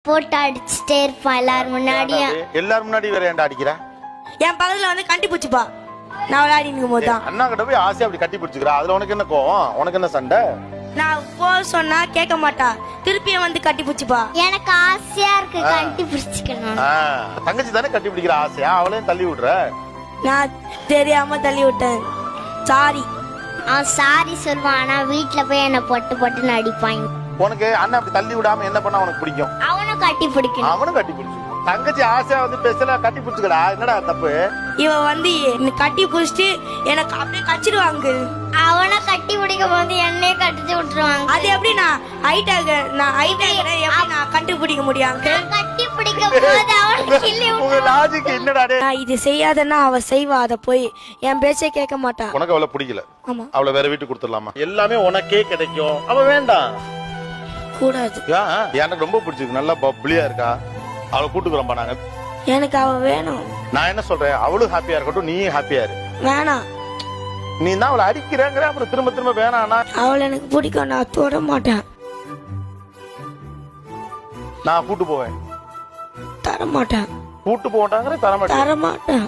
போட்டு அடிச்சுட்டே இருப்பான் எல்லாரும் முன்னாடியும். எல்லாரும் முன்னாடி வேற ஏன்டா அடிக்கிற? என் பக்கத்துல வந்து கட்டி பிடிச்சிப்பா நான் விளையாடி இருக்கும் போது தான். அண்ணா கிட்ட போய் ஆசையா அப்படி கட்டி பிடிச்சிக்கிறா, அதுல உனக்கு என்ன கோவம்? உனக்கு என்ன சண்டை? நான் போ சொன்னா கேட்க மாட்டா, திருப்பியும் வந்து கட்டி பிடிச்சிப்பா. எனக்கு ஆசையா இருக்கு கட்டி பிடிச்சிக்கணும். தங்கச்சி தானே கட்டி பிடிக்கிற ஆசையா, அவளையும் தள்ளி விடுற. நான் தெரியாம தள்ளி விட்டேன், சாரி. அவன் சாரி சொல்லுவான், ஆனா வீட்டுல போய் என்ன பொட்டு பொட்டுன்னு அடிப்பாங்க. உனக்கு அண்ணன் அப்படி தள்ளி விடாம என்ன பண்ணா உனக்கு பிடிக்கும்? அவனும் கட்டி பிடிக்கணும். அவனும் கட்டி பிடிச்சு. தங்கச்சி ஆசையா வந்து பேசல, கட்டி பிடிச்சுக்கடா, என்னடா தப்பு? இவ வந்து கட்டி பிடிச்சிட்டு எனக்கு அப்படியே கச்சிடுவாங்க. அவனை கட்டி பிடிக்கும் போது என்னையே கட்டிச்சு விட்டுருவாங்க. அது எப்படி நான் ஹைட்டாக நான் கண்டுபிடிக்க முடியும்? கட்டி பிடிக்கும் போது அவனை கிள்ளி உங்க லாஜிக் என்னடா? நான் இது செய்யாதன்னா அவ செய்வா, அத போய் என் பேச்சே கேட்க மாட்டா. உனக்கு அவளை பிடிக்கல, ஆமா, அவளை வேற வீட்டுக்கு கொடுத்துடலாமா? எல்லாமே உனக்கே கிடைக்கும், அவ வேண்டாம். கூடாது. எனக்கு ரொம்ப பிடிச்சிருக்கு, நல்லா பப்ளியா இருக்கா, அவளை கூட்டுக்கிறோம்பா நாங்க. எனக்கு அவ வேணும். நான் என்ன சொல்றேன், அவளும் ஹாப்பியா இருக்கட்டும், நீயும் ஹாப்பியா இரு. வேணாம், நீ தான் அவளை அடிக்கிறேங்கிற, அப்புறம் திரும்ப திரும்ப வேணாம்னா. அவளை எனக்கு பிடிக்கும், நான் தொட மாட்டேன். நான் கூட்டு போவேன், தர மாட்டேன். கூட்டு போட்டாங்கிற தர மாட்டேன். தர மாட்டேன்.